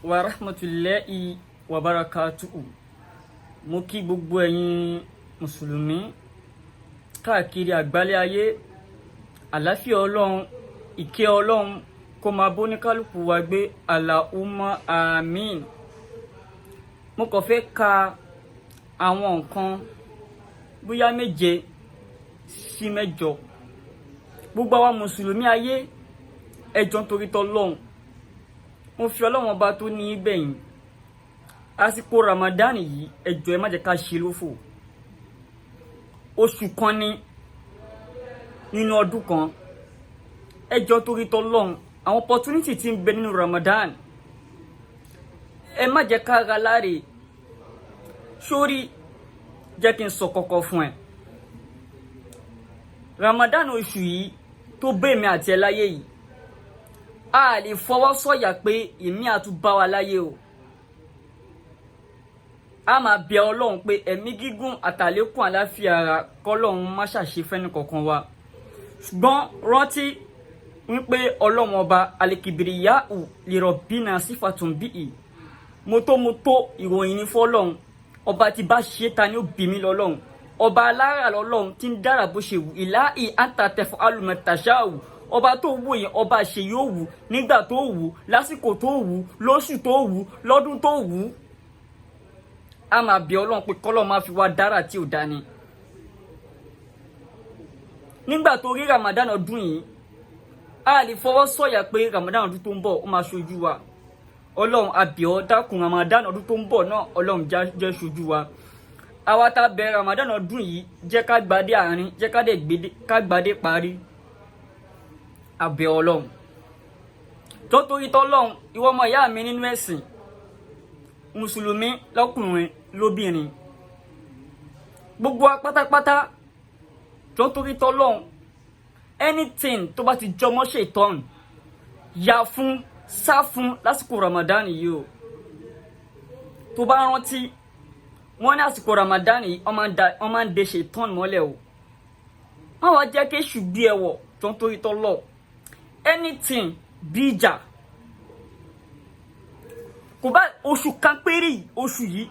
wa rahmatulahi wa barakatuhu. Mo kí gbogbo ẹ̀yin mùsùlùmí káàkiri àgbálẹ̀ ayé, àlàáfíà Ọlọ́run, ìkẹ́ Ọlọ́run kó máa bọ́ ní kálukú wa gbé, Allahumma àmín. Mo kàn fẹ́ ka àwọn nǹkan bóyá 7 sí 8. Gbogbo àwa mùsùlùmí ayé, ẹ jọ̀ọ́ nítorí t'Ọlọ́run, mo fi Ọlọ́run ọba tó ní ibẹ̀yìn, àsìkò Ramadan yìí ẹ jọ̀ọ́ ẹ má jẹ́ ká ṣe lófò. Oṣù kan ni nínú ọdún kan, ẹ jọ̀ọ́ torí t'Ọlọ́run, àwọn opportunity tí ń bẹ nínú Ramadan ẹ má jẹ́ ká ra láre. Sórí, jẹ́ kí n sọ kọ́kọ́ fún ẹ. Ramadan oṣù yìí tó bẹ́ mi àti ẹ láyé yìí, a lè fọwọ́ sọ̀yà pé èmi àtúbá wa láyé o. A máa bẹ Ọlọ́run pé ẹ̀mí gígùn àtàlékún àláfíà ara kọ́lọ́run má ṣàṣe fẹ́ni kankan wa. Ṣùgbọ́n rántí wípé Ọlọ́run ọba alikibiriyau lirọ̀bínà sífàtún bíi mọ́tòmọ́tò ìròyìn ní fọ́lọ́run. Ọba tí bá ṣe ta ni ó bí mi lọ́lọ́run. Ọba alára lọ́lọ́run tí ń dára bó ṣe wù, ìláì àǹtàtẹ̀fọ́ alùmọ̀tàṣáwù. Ọba tó wù yẹn, ọba ṣe yóò wù nígbà tó wù, lásìkò tó wù, lóṣù tó wù, lọ́dún tó wù. A máa bẹ Ọlọ́run pé kọ́lọ́run máa fi wá dára tí ò dání. Nígbà tó rí Ramadan ọdún yìí, a lè fọwọ́ sọ̀yà pé Ramadan ọdún tó ń bọ̀ ó máa ṣojú wa. Ọlọ́run a bẹ̀ ọ́ dákun, Ramadan ọdún tó ń bọ̀ náà Ọlọ́run jẹ́ ṣojú wa. Àwa tá bẹ̀rẹ̀ Ramadan ọdún yìí, jẹ́ ká gbadé àárín, jẹ́ ká gbadé parí. A bẹ̀ Ọlọ́run tó torí t'Ọlọ́run, ìwọ ọmọ ìyá mi nínú ẹ̀sìn, mùsùlùmí lọ́kùnrin lóbìnrin, gbogbo wa pátápátá, tó torí t'Ọlọ́run, anything tó bá ti jọmọ́ ṣètọ́n, yà fún, sá fún lásìkò Ramadan yìí o. Tó bá rántí, wọ́n ní àsìkò Ramadan yìí wọ́n máa ń de ṣètọ́n mọ́lẹ̀ o. Wọ́n wá jẹ́ kí èṣù gbé ẹwọ̀ tó torí t'Ọlọ́run. Anything bí ìjà, kò bá oṣù kan péré oṣù yìí,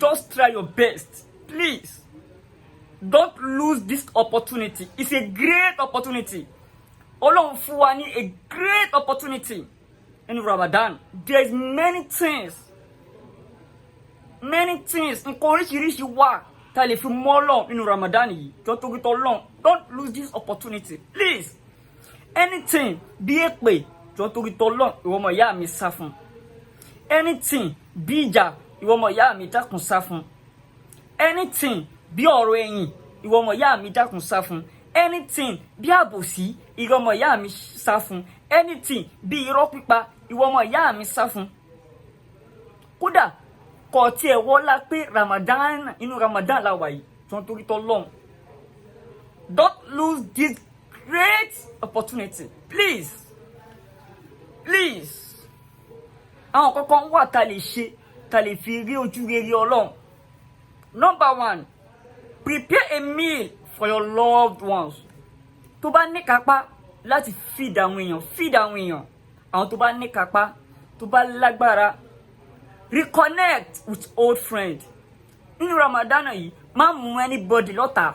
just try your best, please. Don't lose this opportunity. It's a great opportunity. Ọlọ́run fún wa ní a great opportunity in Ramadan. There's many things, nǹkan oríṣiríṣi wà tá a lè fi mọ́ Ọlọ́run nínú Ramadan yìí. Jọ̀ọ́ torí t'Ọlọ́run, don't lose this opportunity, please. Anything bí èpè, jọ̀ọ́ torí t'Ọlọ́run, ìwọ ọmọ ìyá mi sá fún. Anything bí ìjà, ìwọ ọmọ ìyá mi dákun sá fún. Anything bí ọ̀rọ̀ ẹ̀yìn, ìwọ ọmọ ìyá mi dákun sá fún. Anything bí àbòsí, ìwọ ọmọ ìyá mi sá fún. Anything bí irọ́ pípa, ìwọ ọmọ ìyá mi sá fún. Kódà kò tiẹ̀ wọlá pé Ramadan, inú Ramadan la wà yìí, jọ̀ọ́ torí t'Ọlọ́run, don't lose this great opportunity, please. Àwọn kankan wà tá lè ṣe, tá lè fi rí ojú rere Ọlọ́run. Number 1, prepare a meal for your loved ones. Tó bá ní kápá láti feed àwọn èèyàn. Àwọn tó bá ní kápá, tó bá lágbára, reconnect with old friend. Nínú Ramadan yìí, má mú anybody lọ́tà.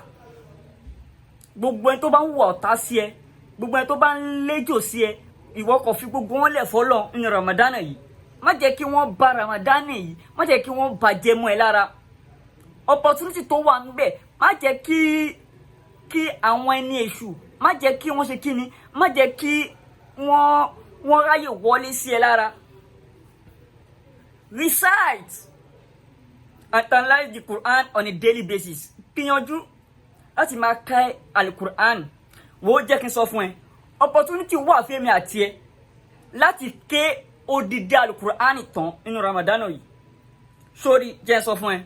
Gbogbo ẹni tó bá ń wọ ọ̀tá sí ẹ, gbogbo ẹni tó bá ń léjò sí ẹ, ìwọ kò fi gbogbo wọn lẹ̀ fọ́lọ́run nínú Ramadan yìí. Má jẹ́ kí wọ́n bà Ramadan yìí, má jẹ́ kí wọ́n bàjẹ́ mọ́ ẹ lára. Opportunity tó wà níbẹ̀, má jẹ́ kí àwọn ẹni èṣù, má jẹ́ kí wọ́n ṣe kíni, má jẹ́ kí wọ́n ráyè wọlé sí ẹ lára. Recite and analyze the Quran on a daily basis. Gbìyànjú láti máa ka al-Quran. Wo jẹ́ kí n sọ fún ẹ, opportunity wà fẹ́mi àti ẹ láti ké odidi al-Quran tán nínú Ramadan yìí. Sórí, jẹ́ n sọ fún ẹ,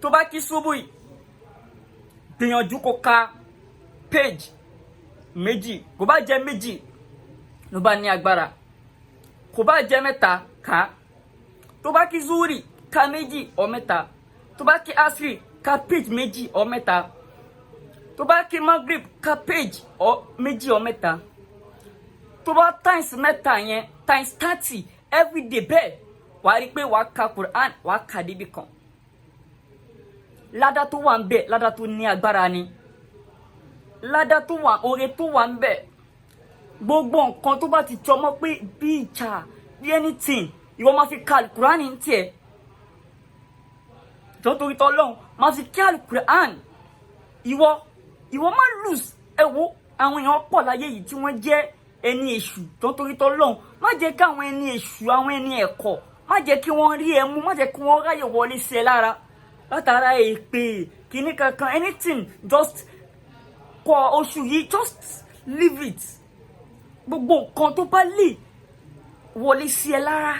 tó bá kí ṣubú yìí, gbìyànjú kó ka page 2, kò bá jẹ́ 2 ló bá ní agbára, kò bá jẹ́ 3 ká. Tó bá kí zuri, ka 2 or 3. Tó bá kí asri, ka page 2 or 3. Tó bá kí magrib, ka page 2 or 3. Tó bá times mẹ́ta yẹn times 30 everyday bẹ́ẹ̀ wàá rí pé wàá ka Quran wàá ka débi kan ládá tó wà ń bẹ ládá tó ní agbára ni ládá tó wà oore tó wà ń bẹ gbogbo nǹkan tó bá ti jọmọ́ pé bí ìjà bí anything ìwọ máa fi ka Quran ní tiẹ̀ jọ torí tọ́lọ́run máa fi ka Quran ìwọ má lose ẹ wo àwọn èèyàn pọ̀ láyé yìí tí wọ́n jẹ́ ẹni èṣù jọ torí tọ́lọ́run má jẹ́ kí àwọn ẹni èṣù àwọn ẹni ẹ̀kọ́ má jẹ́ kí wọ́n rí ẹ mú má jẹ́ kí wọ́n ráyè wọlé sí ẹ lára látara èpè kìíní kankan anything just kọ oṣù yìí just leave it gbogbo nǹkan tó bá lè wọlé sí ẹ lára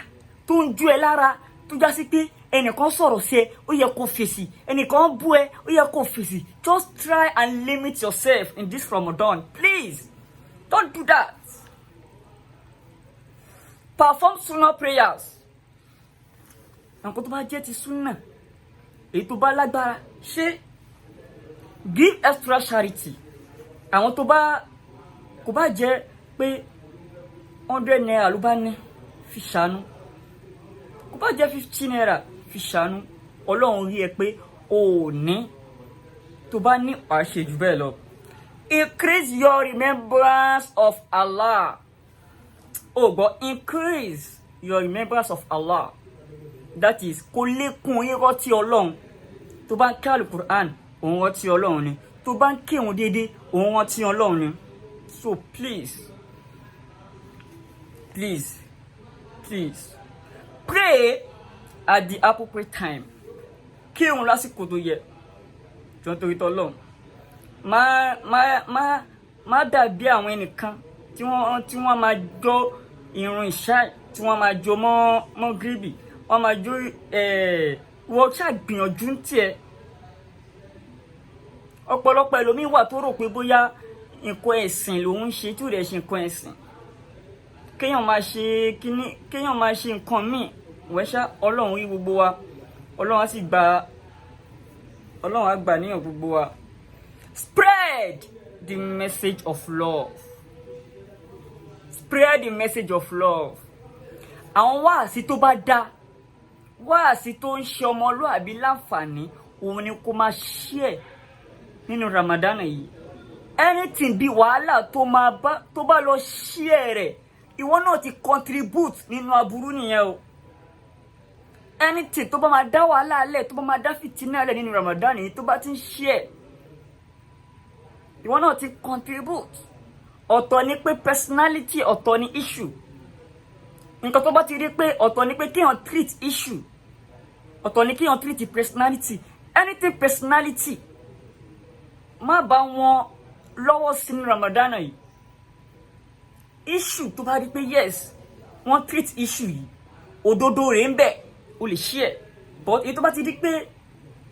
tó ń ju ẹ lára tó já sí pé ẹnìkan sọ̀rọ̀ sí ẹ ó yẹ kó fèsì ẹnìkan bú ẹ ó yẹ kó fèsì just try and limit yourself in this Ramadan please don't do that perform sunnah prayers nǹkan tó bá jẹ́ ti sunnah èyí tó bá lágbára ṣe give extra charity àwọn tó bá kò bá jẹ́ pé 100 naira ló bá ní fi ṣàánú kò bá jẹ́ 50 naira fi ṣàánú Ọlọ́run rí ẹ pé o ní tó bá ní àṣẹ jù bẹ́ẹ̀ lọ increase your remembrance of Allah o gbọ́ increase your remembrance of Allah that is kó lékún ìrántí Ọlọ́run tó bá ń ká Al-Qur'an òun rántí Ọlọ́run ni tó bá ń kírun déédéé òun rántí Ọlọ́run ni so please pray at the appropriate time kírun lásìkò tó yẹ jọ torí tọ́lọ́run má dàbí àwọn ẹnìkan tí wọ́n máa jọ ìrun ìṣáì tí wọ́n máa jọ mọ́ gíríbì wọ́n máa jó wọ́n ṣàgbìyànjú ń tiẹ̀ ọ̀pọ̀lọpọ̀ ẹlòmíì wà tó rò pé bóyá nǹkan ẹ̀sìn lòun ń ṣe tí ò dẹ̀ ṣe nǹkan ẹ̀sìn kéèyàn máa ṣe nǹkan míì wẹ́ṣá Ọlọ́run rí gbogbo wa Ọlọ́run á gbà níyàn gbogbo wa spread the message of love àwọn wáàsí tó bá dá wáàsí tó ń ṣe ọmọlúàbí láǹfààní òun ni kó máa share nínú Ramadan yìí anything bí wàhálà tó bá lọ share rẹ̀ ìwọ náà ti contribute nínú aburú nìyẹn o anything tó bá máa dá wàhálà lẹ̀ tó bá máa dá fìtínà lẹ̀ nínú Ramadan yìí tó bá ti ń share ìwọ náà ti contribute ọ̀tọ̀ ni pé personality ọ̀tọ̀ ni issue nǹkan tó bá ti rí pé ọ̀tọ̀ ni pé kéèyàn treat issue ọ̀tọ̀ ni kéèyàn treat personality anything personality má bá wọn lọ́wọ́ sínú Ramadan yìí issue tó bá rí pé yes wọ́n treat issue yìí òdodo rẹ̀ ń bẹ o lè share but èyí tó bá ti rí pé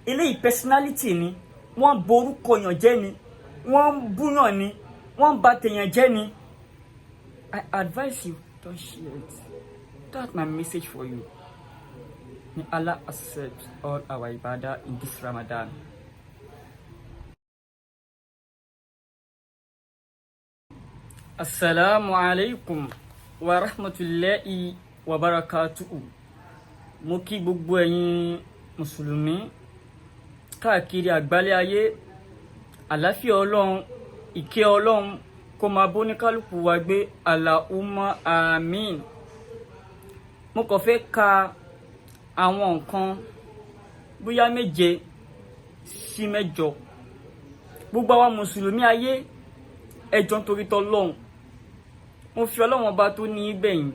eléyìí personality ni wọ́n borúkọ yàn jẹ́ ni wọ́n búyàn ni wọ́n bà tèèyàn jẹ́ ni I advise you don't share it. That's my message for you. May Allah accept all our ibadah in this Ramadan. Assalamu alaikum wa rahmatullahi wa barakatuhu. Mo kí gbogbo ẹ̀yin Mùsùlùmí káàkiri àgbálẹ̀ ayé àlàáfíà Ọlọ́run ìkẹ́ Ọlọ́run kó máa bọ́ ní kálukú wa gbé Allahumma àmín. Mo kàn fẹ́ ka àwọn nǹkan bóyá 7 sí 8 gbogbo àwa Mùsùlùmí ayé ẹjọ́ torí tọ́lọ́run mo fi Ọlọ́run ọba tó ní bẹ̀yìn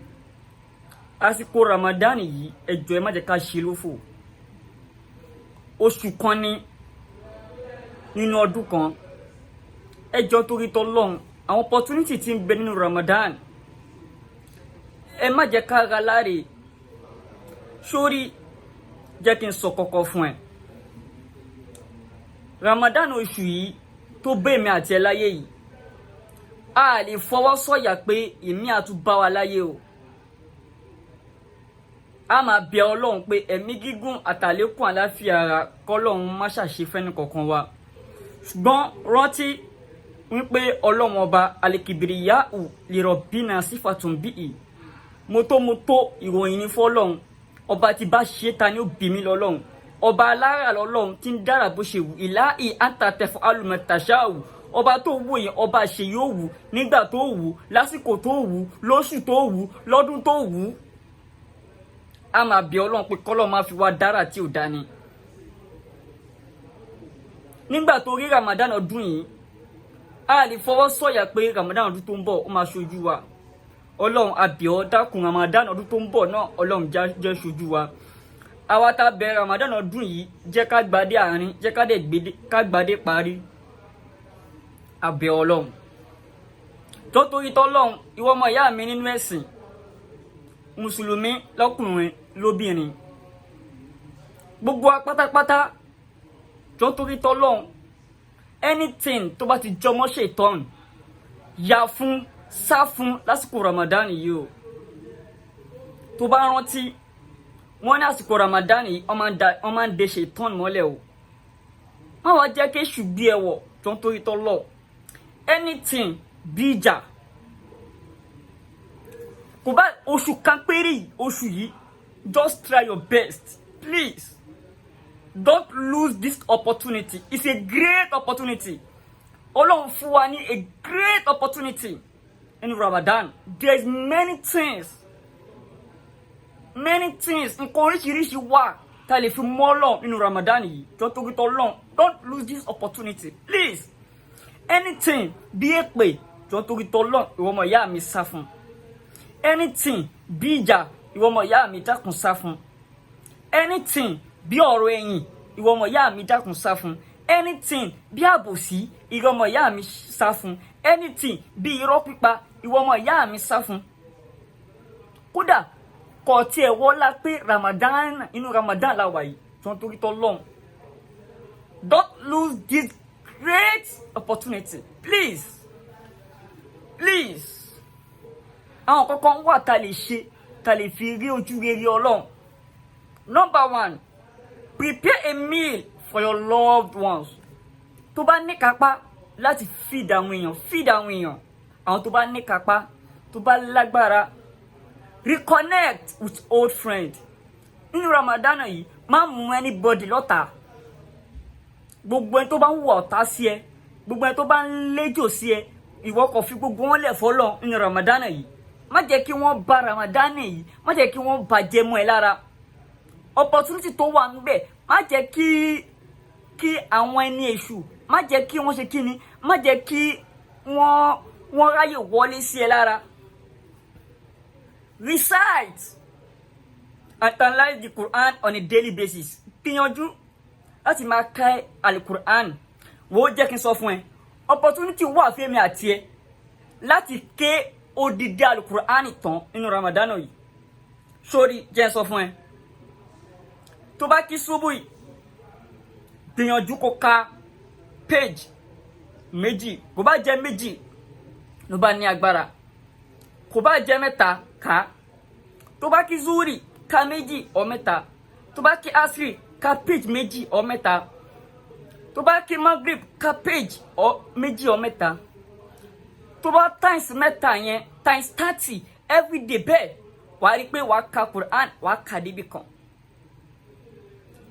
àsìkò Ramadan yìí ẹjọ́ ẹ má jẹ́ ká ṣe lófò oṣù kan ní nínú ọdún kan ẹjọ́ torí tọ́lọ́run àwọn opportunity tí ń bẹ nínú Ramadan ẹ má jẹ́ ká ra láre sórí jẹ́ kí n sọ kọ́kọ́ fún ẹ Ramadan oṣù yìí tó bẹ́ mi àti ẹ láyé yìí a lè fọwọ́ sọ̀yà pé èmi àtúbá wa láyé o a máa bẹ Ọlọ́run pé ẹ̀mí gígùn àtàlékún àláfíà ara kọ́lọ́run má ṣàṣe fẹ́ni kọ̀ọ̀kan wa ṣùgbọ́n rántí wípé Ọlọ́run ọba alikibiriyau lirabbina sífàtún bíi moto ìròyìn ní fọ́lọ́run ọba tí bá ṣe ta ni ó bí mi lọ́lọ́run ọba alára lọ́lọ́run tí ń dára bó ṣe wù ìlà àtàtẹ̀fọ́ alùmọ̀tàṣáwù ọba tó wù yẹn ọba ṣe yóò wù nígbà tó wù lásìkò tó wù lóṣù tó wù lọ́dún tó wù a máa bí ọlọ́run pé kọ́lọ́ máa fi wá dára tí ò dání. nígbà tó rí Ramadan ọdún yìí a lè fọwọ́ sọ̀yà pé Ramadan ọdún tó ń bọ̀ ó máa ṣojú wa ọlọ́run a bí ọ dákun Ramadan ọdún tó ń bọ̀ náà ọlọ́run jẹ́ ṣojú wa àwa tá bẹ̀rẹ̀ Ramadan ọdún yìí jẹ́ ká gbadé àárín jẹ́ ká gbadé parí abẹ́ ọlọ́run tó torí tọ́lọ́run ìwọ ọmọ ìyá mi nínú ẹ̀sìn mùsùlùmí lọ́kùnrin lóbìnrin gbogbo pátápátá tó torí tọ́lọ́run anything tó bá ti jọmọ́ ṣètọ́n yà fún sá fún lásìkò Ramadan yìí o tó bá rántí wọ́n ní àsìkò Ramadan yìí wọ́n máa ń de ṣètọ́n mọ́lẹ̀ o wọ́n wá jẹ́ kéṣù bí ẹwọ̀ tó ń torí tọ́lọ́ anything bí ìjà kò bá oṣù kan péré oṣù yìí just try your best please don't lose this opportunity it's a great opportunity Ọlọ́run fún wa ní a great opportunity in Ramadan there's many things nǹkan oríṣiríṣi wà tá lè fi mọ́ Ọlọ́run nínú Ramadan yìí tó torí t'Ọlọ́run don't lose this opportunity please anything bí èpè tó torí t'Ọlọ́run ìwọ ọmọ ìyá mi sá fún anything bí ìjà ìwọ ọmọ ìyá mi dákun sá fún anything bí ọ̀rọ̀ ẹ̀yìn ìwọ ọmọ ìyá mi dákun sá fún anything bí àbòsí ìwọ ọmọ ìyá mi sá fún anything bí irọ́ pípa ìwọ ọmọ ìyá mi sá fún kódà kò tiẹ̀ wọ́lá pé Ramadan inú Ramadan la wà yìí tó ń torí t'Ọlọ́run don't lose this great opportunity please àwọn kankan wà tá lè ṣe tá lè fi rí ojú rere Ọlọ́run. Number 1, prepare a meal for your loved ones. Tó bá ní kápá láti feed àwọn èèyàn àwọn tó bá ní kápá tó bá lágbára reconnect with old friend. Nínú Ramadan yìí má mú anybody lọ́tà gbogbo ẹni tó bá ń wọ ọ̀tá sí ẹ gbogbo ẹni tó bá ń léjò sí ẹ ìwọ kò fi gbogbo wọn lẹ̀ fọ́lọ́run nínú Ramadan yìí má jẹ́ kí wọ́n bà Ramadan yìí má jẹ́ kí wọ́n bàjẹ́ mọ́ ẹ lára opportunity tó wà níbẹ̀ má jẹ́ kí àwọn ẹni èṣù má jẹ́ kí wọ́n ṣe kíni má jẹ́ kí wọ́n ráyè wọlé sí ẹ lára. Recite and analyze the Quran on a daily basis. Gbìyànjú láti máa ka al-Quran. Wo jẹ́ kí n sọ fún ẹ opportunity wà fún mi àti ẹ láti ké odidi al-Quran tán nínú Ramadan yìí. Sórí jẹ́ sọ fún ẹ tó bá kí ṣubú yìí gbìyànjú kó ka page méjì kó bá jẹ́ méjì ló bá ní agbára kó bá jẹ́ mẹ́ta ká tó bá kí zuri ka méjì or mẹ́ta tó bá kí asri ka page méjì or mẹ́ta tó bá kí maghrib ka page or méjì or mẹ́ta tó bá times mẹ́ta yẹn times 30 everyday bẹ́ẹ̀ wàá rí pé wàá ka Quran wàá ka débi kan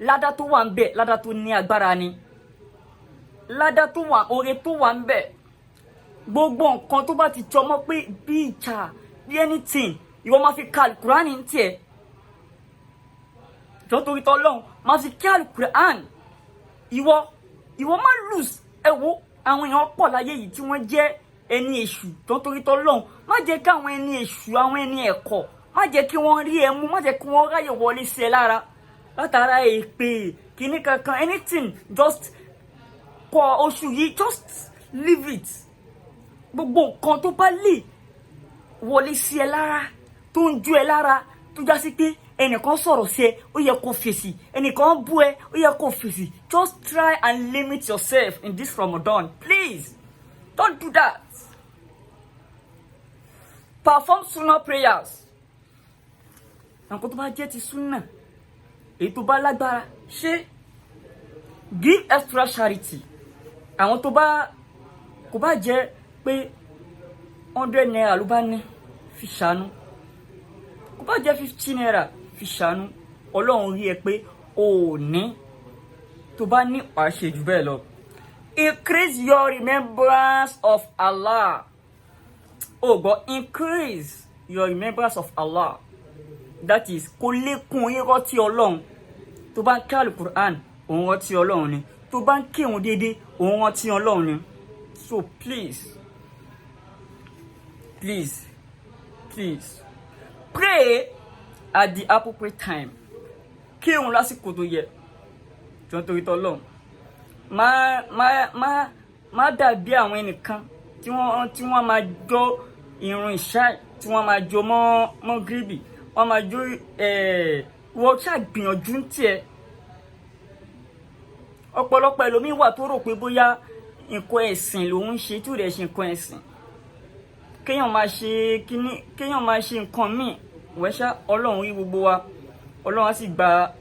ládá tó wà ń bẹ ládá tó ní agbára ni ládá tó wà oore tó wà ń bẹ gbogbo nǹkan tó bá ti jọmọ́ pé bí ìjà bí anything ìwọ máa fi ka Al-Quran ní tiẹ̀ tó torí t'Ọlọ́run máa fi ka Al-Quran ìwọ má lose ẹ wo àwọn èèyàn pọ̀ láyé yìí tí wọ́n jẹ́ ẹni èṣù tó torí t'Ọlọ́run má jẹ́ kí àwọn ẹni èṣù àwọn ẹni ẹ̀kọ́ má jẹ́ kí wọ́n rí ẹ mú má jẹ́ kí wọ́n ráyè wọlé sí ẹ lára látara èpè kíní kankan anything just kọ oṣù yìí just leave it gbogbo nǹkan tó bá lè wọlé sí ẹ lára tó ń ju ẹ lára tó já sí pé ẹnìkan sọ̀rọ̀ sí ẹ ó yẹ kó fèsì ẹnìkan bú ẹ ó yẹ kó fèsì just try and limit yourself in this Ramadan please don't do that. Perform sunnah prayers nǹkan tó bá jẹ́ ti sunnah èyí tó bá lágbára ṣe give extra charity àwọn tó bá kò bá jẹ́ pé 100 naira ló bá ní fi ṣàánú kó bá jẹ́ 50 naira fi ṣàánú ọlọ́run rí ẹ pé o ò ní tó bá ní wàá ṣe jù bẹ́ẹ̀ lọ. Increase your remembrance of Allah. Oh God, increase your remembrance of Allah. That is, kó lékún ìrántí Ọlọ́run. Tó bá ń ka Al-Quran, òun rántí Ọlọ́run ni. Tó bá ń kírun déédéé, òun rántí Ọlọ́run ni. So please, pray at the appropriate time. Kírun lásìkò tó yẹ. Jọ̀ọ́ torí t'Ọlọ́run. Má dàbí àwọn ẹnìkan tí wọ́n máa jọ ìrun ìṣá tí wọ́n máa jọ mọ́ gíríbì wọ́n máa jọ wọ́n ṣàgbìyànjú ń tiẹ̀. Ọ̀pọ̀lọpọ̀ ẹlòmíín wà tó rò pé bóyá nǹkan ẹ̀sìn lòun ń ṣe tí ò dẹ̀ ṣe nǹkan ẹ̀sìn. Kéèyàn máa ṣe nǹkan míì wẹ́ṣá Ọlọ́run rí gbogbo wa Ọlọ́run á sì gba